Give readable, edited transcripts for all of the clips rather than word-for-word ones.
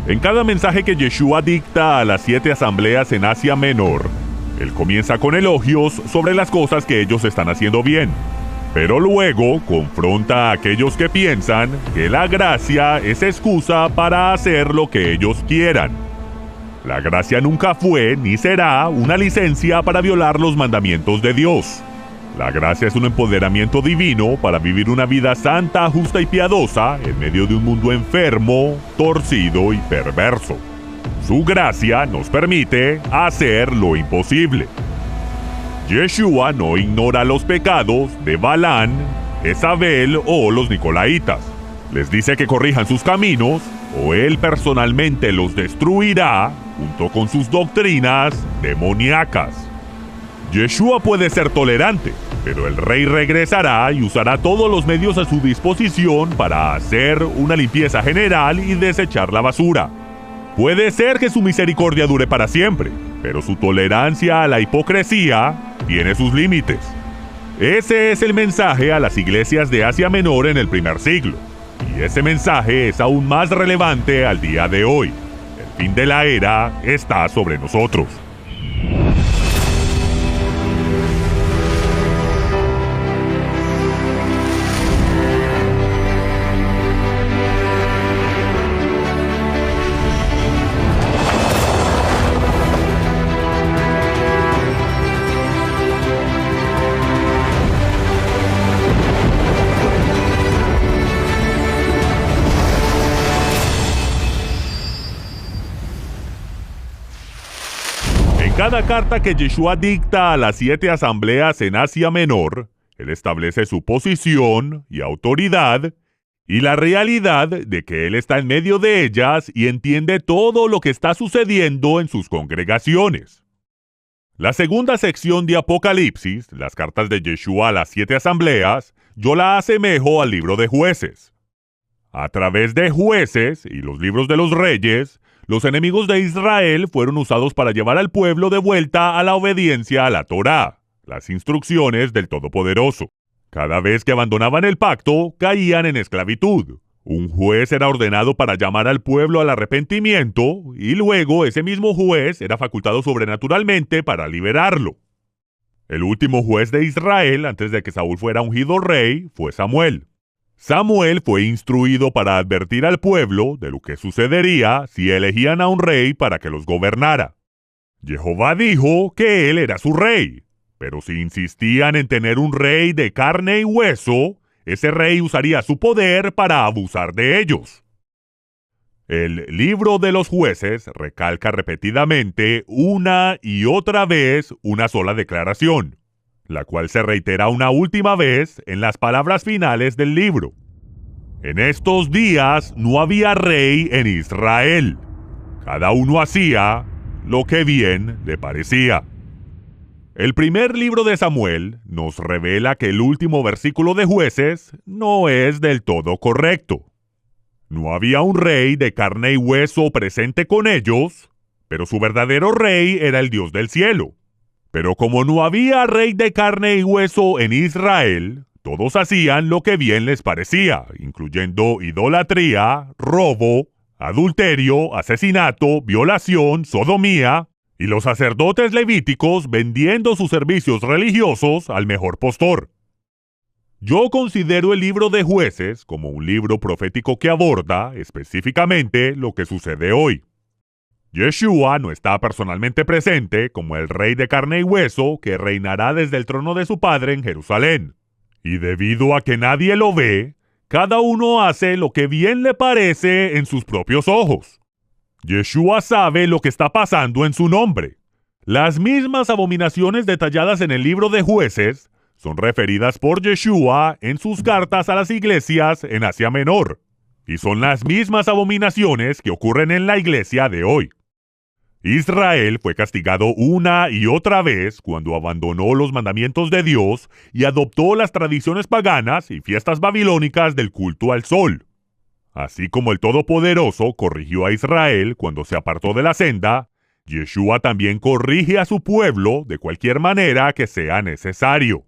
En cada mensaje que Yeshua dicta a las 7 asambleas en Asia Menor, él comienza con elogios sobre las cosas que ellos están haciendo bien, pero luego confronta a aquellos que piensan que la gracia es excusa para hacer lo que ellos quieran. La gracia nunca fue ni será una licencia para violar los mandamientos de Dios. La gracia es un empoderamiento divino para vivir una vida santa, justa y piadosa en medio de un mundo enfermo, torcido y perverso. Su gracia nos permite hacer lo imposible. Yeshua no ignora los pecados de Balán, Jezabel o los Nicolaitas. Les dice que corrijan sus caminos o él personalmente los destruirá junto con sus doctrinas demoníacas. Yeshua puede ser tolerante, pero el rey regresará y usará todos los medios a su disposición para hacer una limpieza general y desechar la basura. Puede ser que su misericordia dure para siempre, pero su tolerancia a la hipocresía tiene sus límites. Ese es el mensaje a las iglesias de Asia Menor en el primer siglo, y ese mensaje es aún más relevante al día de hoy. El fin de la era está sobre nosotros. En cada carta que Yeshua dicta a las 7 asambleas en Asia Menor, él establece su posición y autoridad y la realidad de que él está en medio de ellas y entiende todo lo que está sucediendo en sus congregaciones. La segunda sección de Apocalipsis, las cartas de Yeshua a las 7 asambleas, yo la asemejo al libro de Jueces. A través de Jueces y los libros de los reyes, los enemigos de Israel fueron usados para llevar al pueblo de vuelta a la obediencia a la Torá, las instrucciones del Todopoderoso. Cada vez que abandonaban el pacto, caían en esclavitud. Un juez era ordenado para llamar al pueblo al arrepentimiento y luego ese mismo juez era facultado sobrenaturalmente para liberarlo. El último juez de Israel, antes de que Saúl fuera ungido rey, fue Samuel. Samuel fue instruido para advertir al pueblo de lo que sucedería si elegían a un rey para que los gobernara. Jehová dijo que él era su rey, pero si insistían en tener un rey de carne y hueso, ese rey usaría su poder para abusar de ellos. El libro de los jueces recalca repetidamente una y otra vez una sola declaración, la cual se reitera una última vez en las palabras finales del libro. En estos días no había rey en Israel. Cada uno hacía lo que bien le parecía. El primer libro de Samuel nos revela que el último versículo de Jueces no es del todo correcto. No había un rey de carne y hueso presente con ellos, pero su verdadero rey era el Dios del cielo. Pero como no había rey de carne y hueso en Israel, todos hacían lo que bien les parecía, incluyendo idolatría, robo, adulterio, asesinato, violación, sodomía, y los sacerdotes levíticos vendiendo sus servicios religiosos al mejor postor. Yo considero el libro de Jueces como un libro profético que aborda específicamente lo que sucede hoy. Yeshua no está personalmente presente como el rey de carne y hueso que reinará desde el trono de su padre en Jerusalén. Y debido a que nadie lo ve, cada uno hace lo que bien le parece en sus propios ojos. Yeshua sabe lo que está pasando en su nombre. Las mismas abominaciones detalladas en el libro de Jueces son referidas por Yeshua en sus cartas a las iglesias en Asia Menor, y son las mismas abominaciones que ocurren en la iglesia de hoy. Israel fue castigado una y otra vez cuando abandonó los mandamientos de Dios y adoptó las tradiciones paganas y fiestas babilónicas del culto al sol. Así como el Todopoderoso corrigió a Israel cuando se apartó de la senda, Yeshua también corrige a su pueblo de cualquier manera que sea necesario.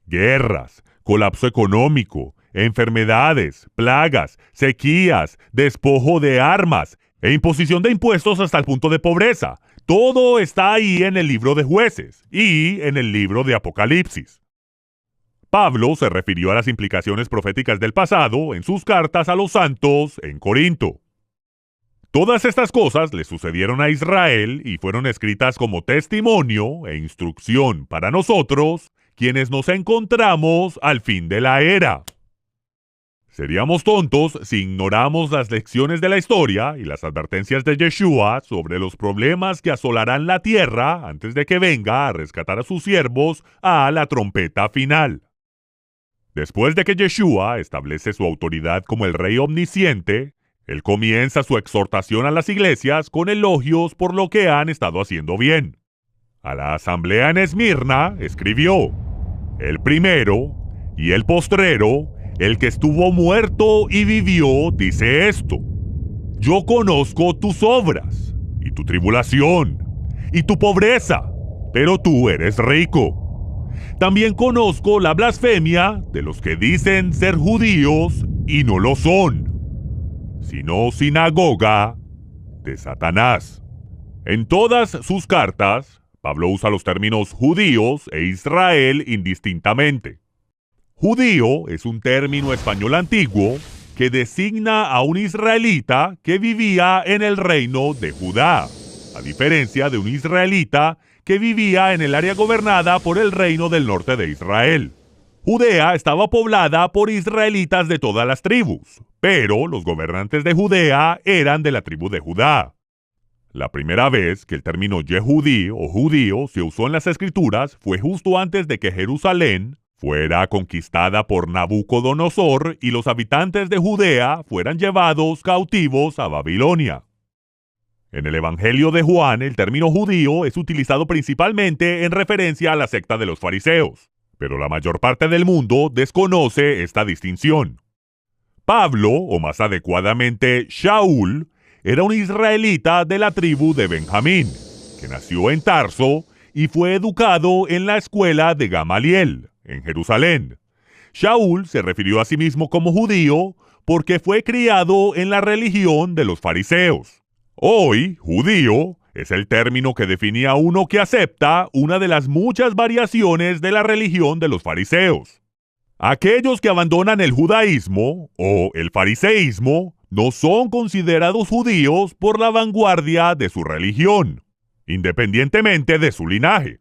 Guerras, colapso económico, enfermedades, plagas, sequías, despojo de armas, e imposición de impuestos hasta el punto de pobreza. Todo está ahí en el libro de Jueces y en el libro de Apocalipsis. Pablo se refirió a las implicaciones proféticas del pasado en sus cartas a los santos en Corinto. Todas estas cosas le sucedieron a Israel y fueron escritas como testimonio e instrucción para nosotros, quienes nos encontramos al fin de la era. Seríamos tontos si ignoramos las lecciones de la historia y las advertencias de Yeshua sobre los problemas que asolarán la tierra antes de que venga a rescatar a sus siervos a la trompeta final. Después de que Yeshua establece su autoridad como el Rey omnisciente, él comienza su exhortación a las iglesias con elogios por lo que han estado haciendo bien. A la asamblea en Esmirna escribió: el primero y el postrero, el que estuvo muerto y vivió, dice esto: yo conozco tus obras, y tu tribulación, y tu pobreza, pero tú eres rico. También conozco la blasfemia de los que dicen ser judíos y no lo son, sino sinagoga de Satanás. En todas sus cartas, Pablo usa los términos judíos e Israel indistintamente. Judío es un término español antiguo que designa a un israelita que vivía en el reino de Judá, a diferencia de un israelita que vivía en el área gobernada por el reino del norte de Israel. Judea estaba poblada por israelitas de todas las tribus, pero los gobernantes de Judea eran de la tribu de Judá. La primera vez que el término Yehudí o judío se usó en las escrituras fue justo antes de que Jerusalén fuera conquistada por Nabucodonosor y los habitantes de Judea fueran llevados cautivos a Babilonia. En el Evangelio de Juan, el término judío es utilizado principalmente en referencia a la secta de los fariseos, pero la mayor parte del mundo desconoce esta distinción. Pablo, o más adecuadamente Shaul, era un israelita de la tribu de Benjamín, que nació en Tarso y fue educado en la escuela de Gamaliel, en Jerusalén. Shaul se refirió a sí mismo como judío porque fue criado en la religión de los fariseos. Hoy, judío es el término que define a uno que acepta una de las muchas variaciones de la religión de los fariseos. Aquellos que abandonan el judaísmo o el fariseísmo no son considerados judíos por la vanguardia de su religión, independientemente de su linaje.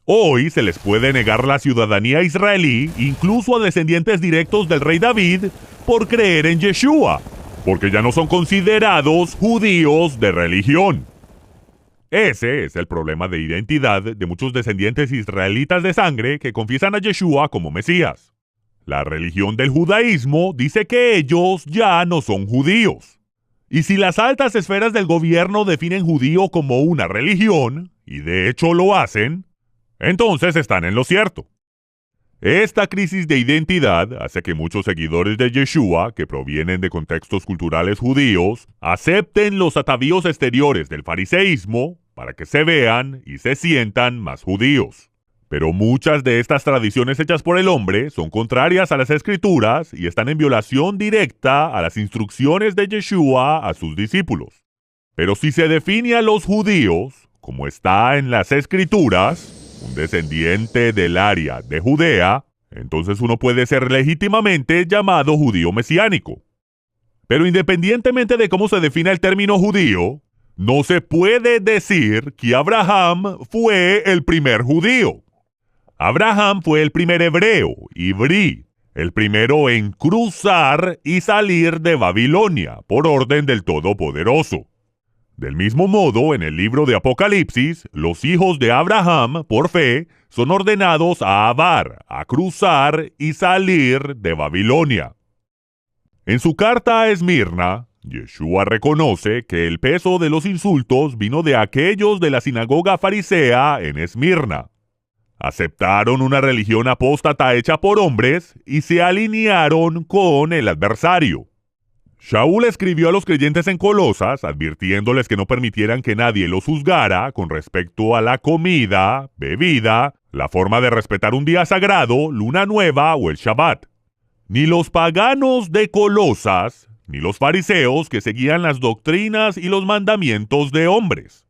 Hoy se les puede negar la ciudadanía israelí incluso a descendientes directos del rey David por creer en Yeshua, porque ya no son considerados judíos de religión. Ese es el problema de identidad de muchos descendientes israelitas de sangre que confiesan a Yeshua como Mesías. La religión del judaísmo dice que ellos ya no son judíos. Y si las altas esferas del gobierno definen judío como una religión, y de hecho lo hacen, entonces están en lo cierto. Esta crisis de identidad hace que muchos seguidores de Yeshua, que provienen de contextos culturales judíos, acepten los atavíos exteriores del fariseísmo para que se vean y se sientan más judíos. Pero muchas de estas tradiciones hechas por el hombre son contrarias a las escrituras y están en violación directa a las instrucciones de Yeshua a sus discípulos. Pero si se define a los judíos, como está en las escrituras, un descendiente del área de Judea, entonces uno puede ser legítimamente llamado judío mesiánico. Pero independientemente de cómo se defina el término judío, no se puede decir que Abraham fue el primer judío. Abraham fue el primer hebreo, ibrí, el primero en cruzar y salir de Babilonia por orden del Todopoderoso. Del mismo modo, en el libro de Apocalipsis, los hijos de Abraham, por fe, son ordenados a avar, a cruzar y salir de Babilonia. En su carta a Esmirna, Yeshua reconoce que el peso de los insultos vino de aquellos de la sinagoga farisea en Esmirna. Aceptaron una religión apóstata hecha por hombres y se alinearon con el adversario. Shaul escribió a los creyentes en Colosas advirtiéndoles que no permitieran que nadie los juzgara con respecto a la comida, bebida, la forma de respetar un día sagrado, luna nueva o el Shabbat. Ni los paganos de Colosas, ni los fariseos que seguían las doctrinas y los mandamientos de hombres.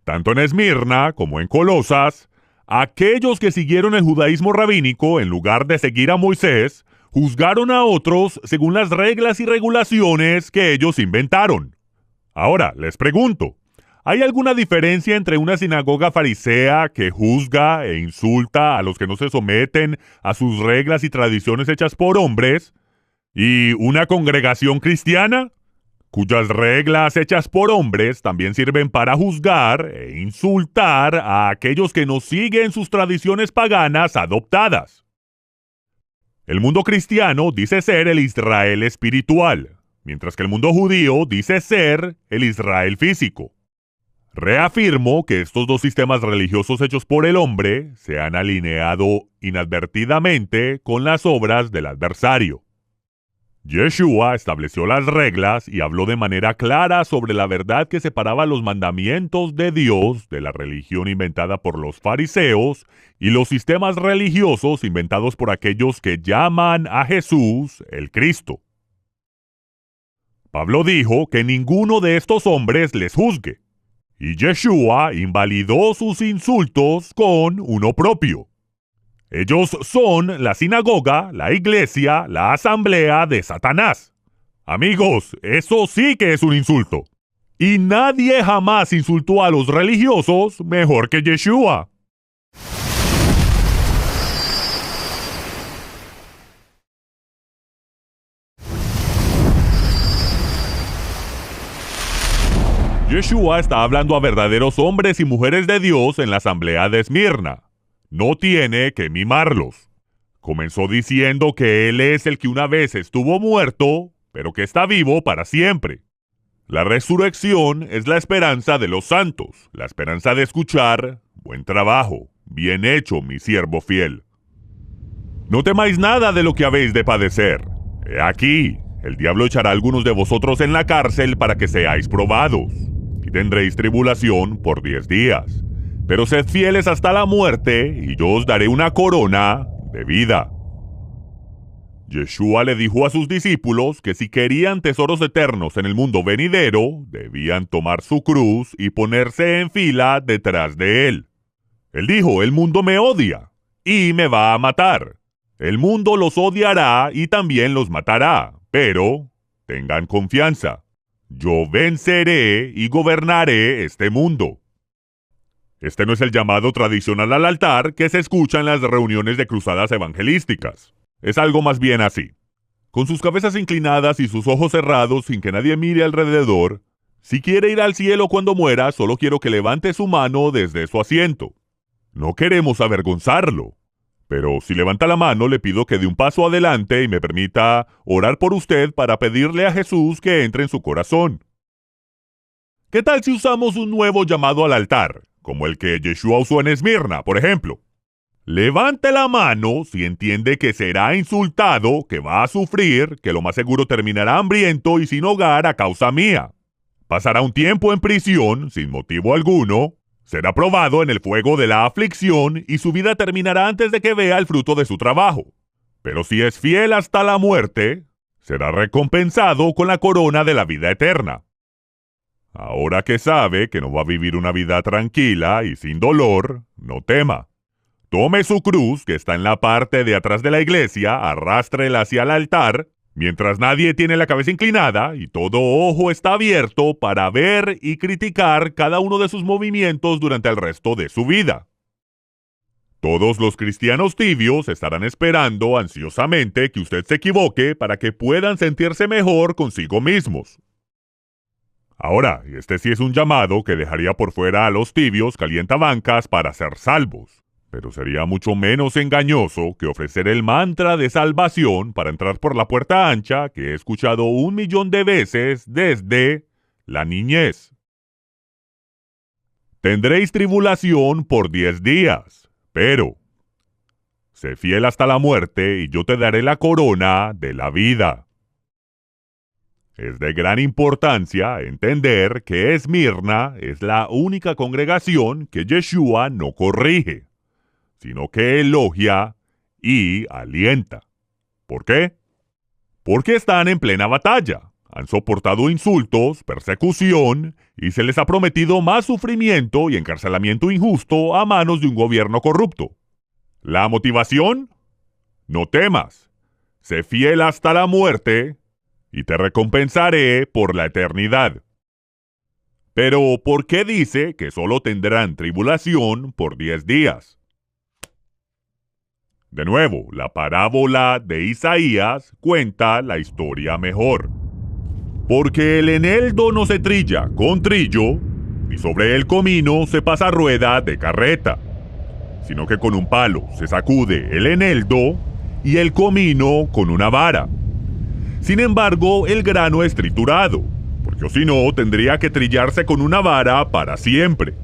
Tanto en Esmirna como en Colosas, aquellos que siguieron el judaísmo rabínico en lugar de seguir a Moisés, juzgaron a otros según las reglas y regulaciones que ellos inventaron. Ahora, les pregunto, ¿hay alguna diferencia entre una sinagoga farisea que juzga e insulta a los que no se someten a sus reglas y tradiciones hechas por hombres y una congregación cristiana, cuyas reglas hechas por hombres también sirven para juzgar e insultar a aquellos que no siguen sus tradiciones paganas adoptadas? El mundo cristiano dice ser el Israel espiritual, mientras que el mundo judío dice ser el Israel físico. Reafirmo que estos dos sistemas religiosos hechos por el hombre se han alineado inadvertidamente con las obras del adversario. Yeshua estableció las reglas y habló de manera clara sobre la verdad que separaba los mandamientos de Dios de la religión inventada por los fariseos y los sistemas religiosos inventados por aquellos que llaman a Jesús el Cristo. Pablo dijo que ninguno de estos hombres les juzgue, y Yeshua invalidó sus insultos con uno propio. Ellos son la sinagoga, la iglesia, la asamblea de Satanás. Amigos, eso sí que es un insulto. Y nadie jamás insultó a los religiosos mejor que Yeshua. Yeshua está hablando a verdaderos hombres y mujeres de Dios en la asamblea de Esmirna. No tiene que mimarlos. Comenzó diciendo que Él es el que una vez estuvo muerto, pero que está vivo para siempre. La resurrección es la esperanza de los santos, la esperanza de escuchar: buen trabajo, bien hecho, mi siervo fiel. No temáis nada de lo que habéis de padecer. He aquí, el diablo echará a algunos de vosotros en la cárcel para que seáis probados, y tendréis tribulación por 10 días. Pero sed fieles hasta la muerte, y yo os daré una corona de vida. Yeshua le dijo a sus discípulos que si querían tesoros eternos en el mundo venidero, debían tomar su cruz y ponerse en fila detrás de él. Él dijo: el mundo me odia y me va a matar. El mundo los odiará y también los matará, pero tengan confianza. Yo venceré y gobernaré este mundo. Este no es el llamado tradicional al altar que se escucha en las reuniones de cruzadas evangelísticas. Es algo más bien así. Con sus cabezas inclinadas y sus ojos cerrados sin que nadie mire alrededor, si quiere ir al cielo cuando muera, solo quiero que levante su mano desde su asiento. No queremos avergonzarlo, pero si levanta la mano le pido que dé un paso adelante y me permita orar por usted para pedirle a Jesús que entre en su corazón. ¿Qué tal si usamos un nuevo llamado al altar, como el que Yeshua usó en Esmirna, por ejemplo? Levante la mano si entiende que será insultado, que va a sufrir, que lo más seguro terminará hambriento y sin hogar a causa mía. Pasará un tiempo en prisión, sin motivo alguno, será probado en el fuego de la aflicción y su vida terminará antes de que vea el fruto de su trabajo. Pero si es fiel hasta la muerte, será recompensado con la corona de la vida eterna. Ahora que sabe que no va a vivir una vida tranquila y sin dolor, no tema. Tome su cruz, que está en la parte de atrás de la iglesia, arrástrela hacia el altar, mientras nadie tiene la cabeza inclinada y todo ojo está abierto para ver y criticar cada uno de sus movimientos durante el resto de su vida. Todos los cristianos tibios estarán esperando ansiosamente que usted se equivoque para que puedan sentirse mejor consigo mismos. Ahora, este sí es un llamado que dejaría por fuera a los tibios calientabancas para ser salvos, pero sería mucho menos engañoso que ofrecer el mantra de salvación para entrar por la puerta ancha que he escuchado 1,000,000 de veces desde la niñez. Tendréis tribulación por 10 días, pero sé fiel hasta la muerte y yo te daré la corona de la vida. Es de gran importancia entender que Esmirna es la única congregación que Yeshua no corrige, sino que elogia y alienta. ¿Por qué? porque están en plena batalla. Han soportado insultos, persecución, y se les ha prometido más sufrimiento y encarcelamiento injusto a manos de un gobierno corrupto. ¿La motivación? No temas. Sé fiel hasta la muerte, y te recompensaré por la eternidad. Pero, ¿por qué dice que solo tendrán tribulación por 10 días? De nuevo, la parábola de Isaías cuenta la historia mejor. Porque el eneldo no se trilla con trillo, ni sobre el comino se pasa rueda de carreta, sino que con un palo se sacude el eneldo y el comino con una vara. Sin embargo, el grano es triturado, porque si no tendría que trillarse con una vara para siempre.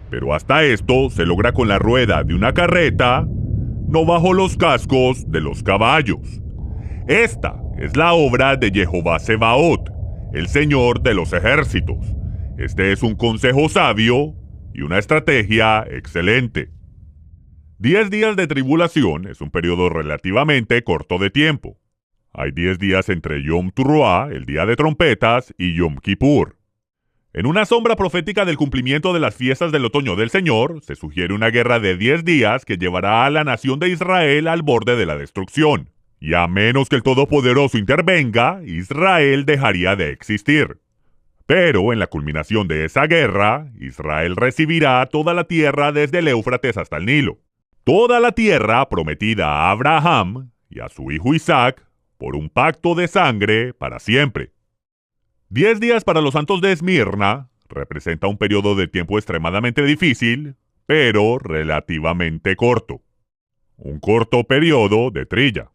Pero hasta esto se logra con la rueda de una carreta, no bajo los cascos de los caballos. Esta es la obra de Jehová Sebaot, el Señor de los ejércitos. Este es un consejo sabio y una estrategia excelente. 10 días de tribulación es un periodo relativamente corto de tiempo. Hay 10 días entre Yom Teruah, el día de trompetas, y Yom Kippur. En una sombra profética del cumplimiento de las fiestas del otoño del Señor, se sugiere una guerra de 10 días que llevará a la nación de Israel al borde de la destrucción. Y a menos que el Todopoderoso intervenga, Israel dejaría de existir. Pero en la culminación de esa guerra, Israel recibirá toda la tierra desde el Éufrates hasta el Nilo. Toda la tierra prometida a Abraham y a su hijo Isaac por un pacto de sangre para siempre. 10 días para los santos de Esmirna representa un periodo de tiempo extremadamente difícil, pero relativamente corto. Un corto periodo de trilla.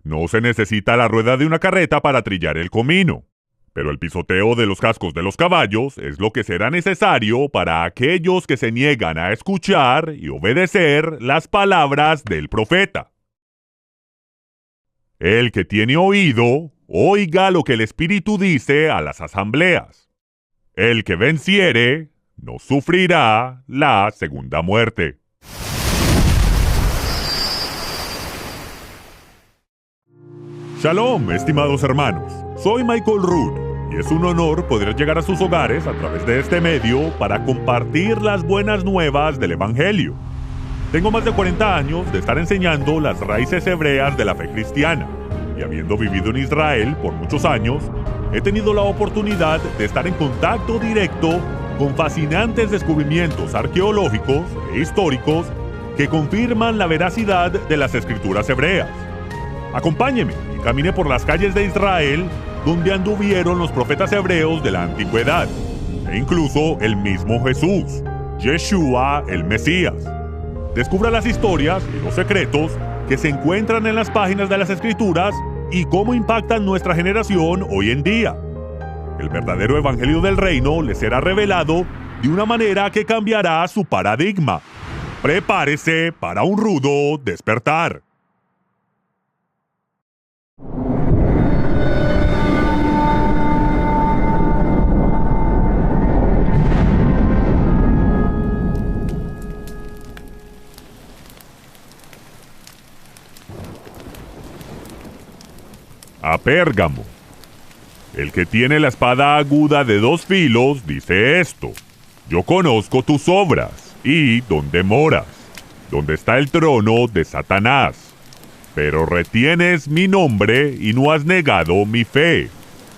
No se necesita la rueda de una carreta para trillar el comino, pero el pisoteo de los cascos de los caballos es lo que será necesario para aquellos que se niegan a escuchar y obedecer las palabras del profeta. El que tiene oído, oiga lo que el Espíritu dice a las asambleas. El que venciere, no sufrirá la segunda muerte. Shalom, estimados hermanos. Soy Michael Root y es un honor poder llegar a sus hogares a través de este medio para compartir las buenas nuevas del Evangelio. Tengo más de 40 años de estar enseñando las raíces hebreas de la fe cristiana y habiendo vivido en Israel por muchos años, he tenido la oportunidad de estar en contacto directo con fascinantes descubrimientos arqueológicos e históricos que confirman la veracidad de las escrituras hebreas. Acompáñeme y camine por las calles de Israel donde anduvieron los profetas hebreos de la antigüedad, e incluso el mismo Jesús, Yeshua el Mesías. Descubra las historias y los secretos que se encuentran en las páginas de las Escrituras y cómo impactan nuestra generación hoy en día. El verdadero evangelio del reino le será revelado de una manera que cambiará su paradigma. Prepárese para un rudo despertar. A Pérgamo. El que tiene la espada aguda de 2 filos dice esto: yo conozco tus obras y dónde moras, donde está el trono de Satanás. Pero retienes mi nombre y no has negado mi fe,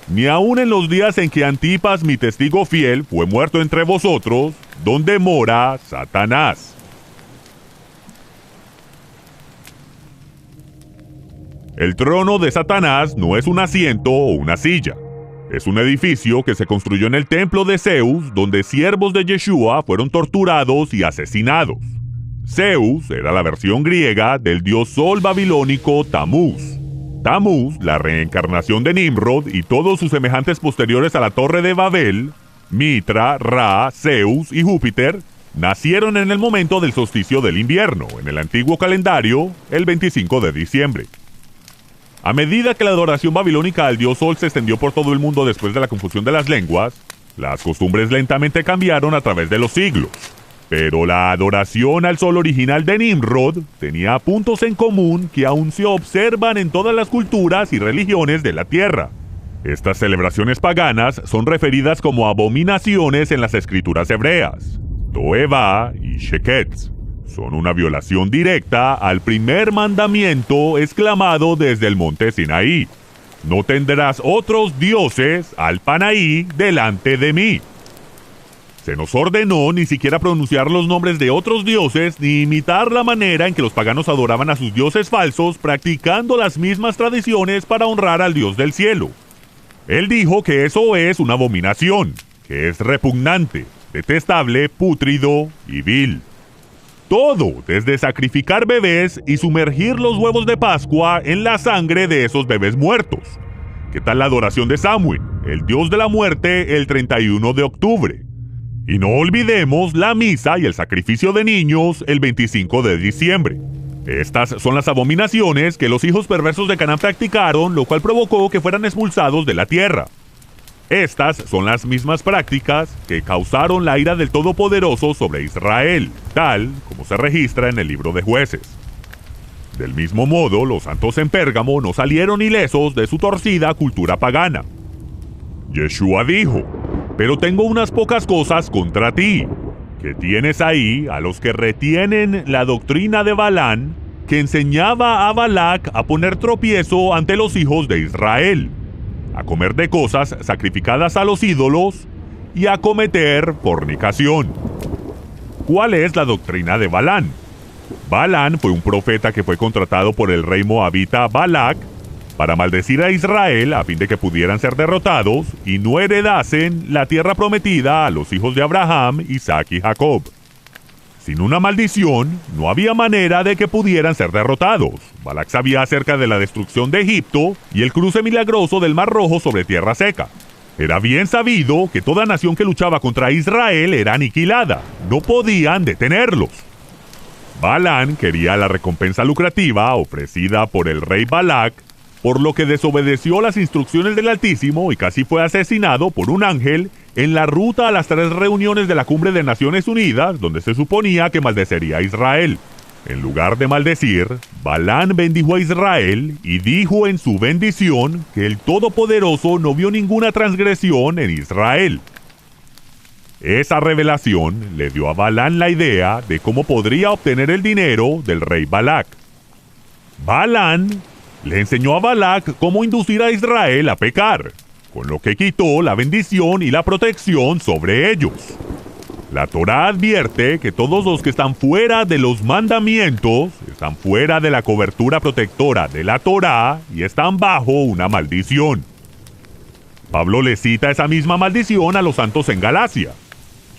ni aun en los días en que Antipas, mi testigo fiel, fue muerto entre vosotros, donde mora Satanás. El trono de Satanás no es un asiento o una silla. Es un edificio que se construyó en el templo de Zeus, donde siervos de Yeshua fueron torturados y asesinados. Zeus era la versión griega del dios sol babilónico Tamuz. Tamuz, la reencarnación de Nimrod y todos sus semejantes posteriores a la Torre de Babel, Mitra, Ra, Zeus y Júpiter, nacieron en el momento del solsticio del invierno, en el antiguo calendario, el 25 de diciembre. A medida que la adoración babilónica al dios Sol se extendió por todo el mundo después de la confusión de las lenguas, las costumbres lentamente cambiaron a través de los siglos. Pero la adoración al sol original de Nimrod tenía puntos en común que aún se observan en todas las culturas y religiones de la Tierra. Estas celebraciones paganas son referidas como abominaciones en las escrituras hebreas. Toeva y Sheketz son una violación directa al primer mandamiento exclamado desde el monte Sinaí. No tendrás otros dioses al Panaí delante de mí. Se nos ordenó ni siquiera pronunciar los nombres de otros dioses ni imitar la manera en que los paganos adoraban a sus dioses falsos, practicando las mismas tradiciones para honrar al Dios del cielo. Él dijo que eso es una abominación, que es repugnante, detestable, pútrido y vil. Todo, desde sacrificar bebés y sumergir los huevos de Pascua en la sangre de esos bebés muertos. ¿Qué tal la adoración de Samhain, el dios de la muerte, el 31 de octubre? Y no olvidemos la misa y el sacrificio de niños el 25 de diciembre. Estas son las abominaciones que los hijos perversos de Canaán practicaron, lo cual provocó que fueran expulsados de la tierra. Estas son las mismas prácticas que causaron la ira del Todopoderoso sobre Israel, tal como se registra en el libro de Jueces. Del mismo modo, los santos en Pérgamo no salieron ilesos de su torcida cultura pagana. Yeshua dijo: pero tengo unas pocas cosas contra ti, que tienes ahí a los que retienen la doctrina de Balán, que enseñaba a Balac a poner tropiezo ante los hijos de Israel, a comer de cosas sacrificadas a los ídolos y a cometer fornicación. ¿Cuál es la doctrina de Balán? Balán fue un profeta que fue contratado por el rey moabita Balac para maldecir a Israel a fin de que pudieran ser derrotados y no heredasen la tierra prometida a los hijos de Abraham, Isaac y Jacob. Sin una maldición, no había manera de que pudieran ser derrotados. Balac sabía acerca de la destrucción de Egipto y el cruce milagroso del Mar Rojo sobre tierra seca. Era bien sabido que toda nación que luchaba contra Israel era aniquilada. No podían detenerlos. Balán quería la recompensa lucrativa ofrecida por el rey Balac, por lo que desobedeció las instrucciones del Altísimo y casi fue asesinado por un ángel en la ruta a las 3 reuniones de la Cumbre de Naciones Unidas, donde se suponía que maldecería a Israel. En lugar de maldecir, Balán bendijo a Israel y dijo en su bendición que el Todopoderoso no vio ninguna transgresión en Israel. Esa revelación le dio a Balán la idea de cómo podría obtener el dinero del rey Balac. Balán le enseñó a Balac cómo inducir a Israel a pecar, con lo que quitó la bendición y la protección sobre ellos. La Torá advierte que todos los que están fuera de los mandamientos están fuera de la cobertura protectora de la Torá y están bajo una maldición. Pablo le cita esa misma maldición a los santos en Galacia.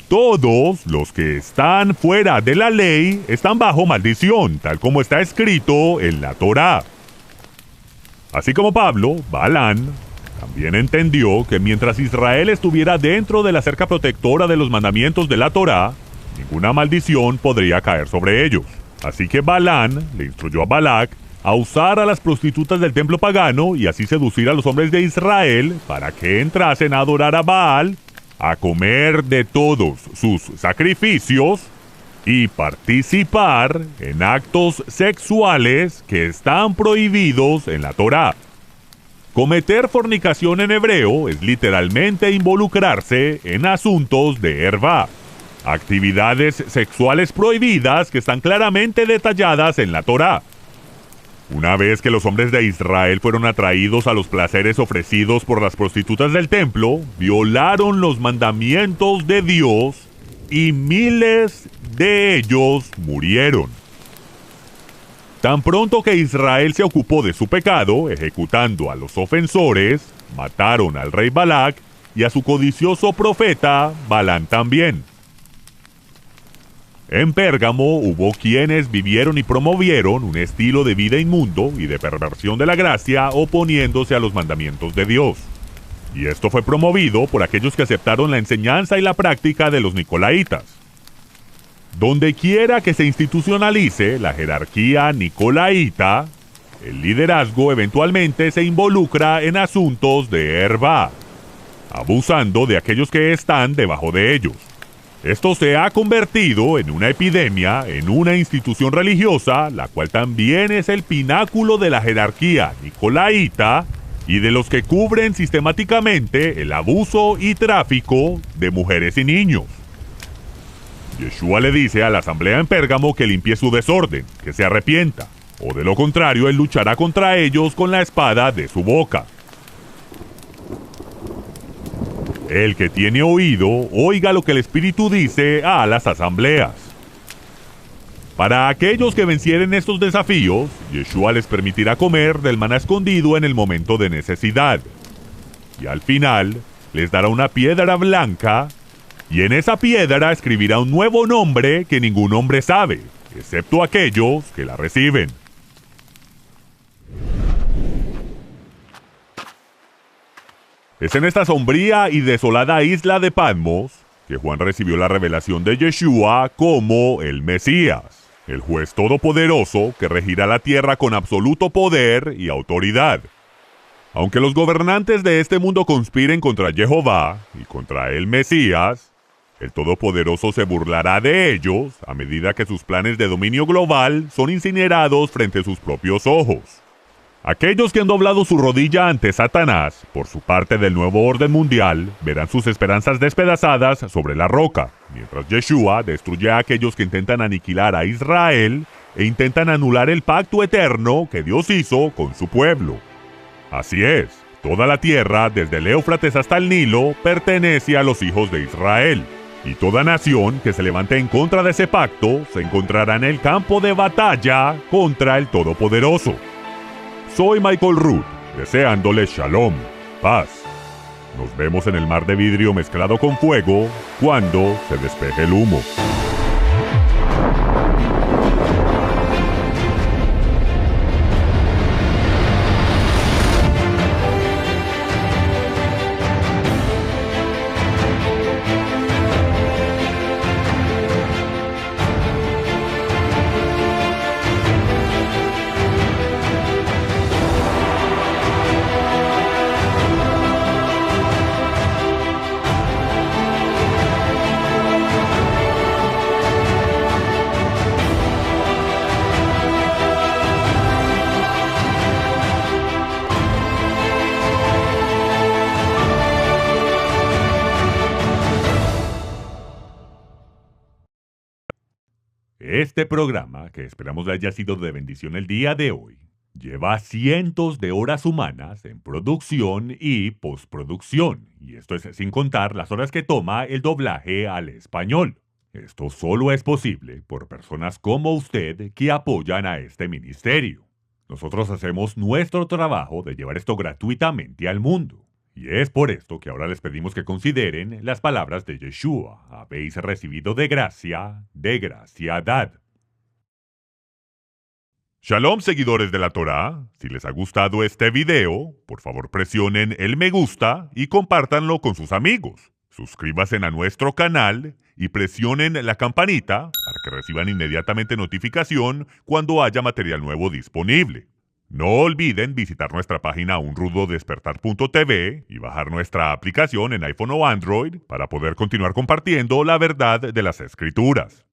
Todos los que están fuera de la ley están bajo maldición, tal como está escrito en la Torá. Así como Pablo, Balán también entendió que mientras Israel estuviera dentro de la cerca protectora de los mandamientos de la Torá, ninguna maldición podría caer sobre ellos. Así que Balán le instruyó a Balac a usar a las prostitutas del templo pagano y así seducir a los hombres de Israel para que entrasen a adorar a Baal, a comer de todos sus sacrificios y participar en actos sexuales que están prohibidos en la Torá. Cometer fornicación en hebreo es literalmente involucrarse en asuntos de ervá, actividades sexuales prohibidas que están claramente detalladas en la Torá. Una vez que los hombres de Israel fueron atraídos a los placeres ofrecidos por las prostitutas del templo, violaron los mandamientos de Dios y miles de ellos murieron. Tan pronto que Israel se ocupó de su pecado, ejecutando a los ofensores, mataron al rey Balac y a su codicioso profeta Balán también. En Pérgamo hubo quienes vivieron y promovieron un estilo de vida inmundo y de perversión de la gracia, oponiéndose a los mandamientos de Dios. Y esto fue promovido por aquellos que aceptaron la enseñanza y la práctica de los nicolaítas. Donde quiera que se institucionalice la jerarquía nicolaíta, el liderazgo eventualmente se involucra en asuntos de ervá, abusando de aquellos que están debajo de ellos. Esto se ha convertido en una epidemia, en una institución religiosa, la cual también es el pináculo de la jerarquía nicolaíta y de los que cubren sistemáticamente el abuso y tráfico de mujeres y niños. Yeshua le dice a la asamblea en Pérgamo que limpie su desorden, que se arrepienta, o de lo contrario él luchará contra ellos con la espada de su boca. El que tiene oído, oiga lo que el Espíritu dice a las asambleas. Para aquellos que vencieren estos desafíos, Yeshua les permitirá comer del maná escondido en el momento de necesidad. Y al final, les dará una piedra blanca, y en esa piedra escribirá un nuevo nombre que ningún hombre sabe, excepto aquellos que la reciben. Es en esta sombría y desolada isla de Patmos que Juan recibió la revelación de Yeshua como el Mesías, el juez todopoderoso que regirá la tierra con absoluto poder y autoridad. Aunque los gobernantes de este mundo conspiren contra Jehová y contra el Mesías, el Todopoderoso se burlará de ellos a medida que sus planes de dominio global son incinerados frente a sus propios ojos. Aquellos que han doblado su rodilla ante Satanás, por su parte del nuevo orden mundial, verán sus esperanzas despedazadas sobre la roca, mientras Yeshua destruye a aquellos que intentan aniquilar a Israel e intentan anular el pacto eterno que Dios hizo con su pueblo. Así es, toda la tierra, desde el Éufrates hasta el Nilo, pertenece a los hijos de Israel, y toda nación que se levante en contra de ese pacto se encontrará en el campo de batalla contra el Todopoderoso. Soy Michael Root, deseándoles shalom, paz. Nos vemos en el mar de vidrio mezclado con fuego cuando se despeje el humo. Este programa, que esperamos haya sido de bendición el día de hoy, lleva cientos de horas humanas en producción y postproducción, y esto es sin contar las horas que toma el doblaje al español. Esto solo es posible por personas como usted que apoyan a este ministerio. Nosotros hacemos nuestro trabajo de llevar esto gratuitamente al mundo. Y es por esto que ahora les pedimos que consideren las palabras de Yeshua. Habéis recibido de gracia dad. Shalom, seguidores de la Torá. Si les ha gustado este video, por favor presionen el me gusta y compártanlo con sus amigos. Suscríbanse a nuestro canal y presionen la campanita para que reciban inmediatamente notificación cuando haya material nuevo disponible. No olviden visitar nuestra página unrudodespertar.tv y bajar nuestra aplicación en iPhone o Android para poder continuar compartiendo la verdad de las Escrituras.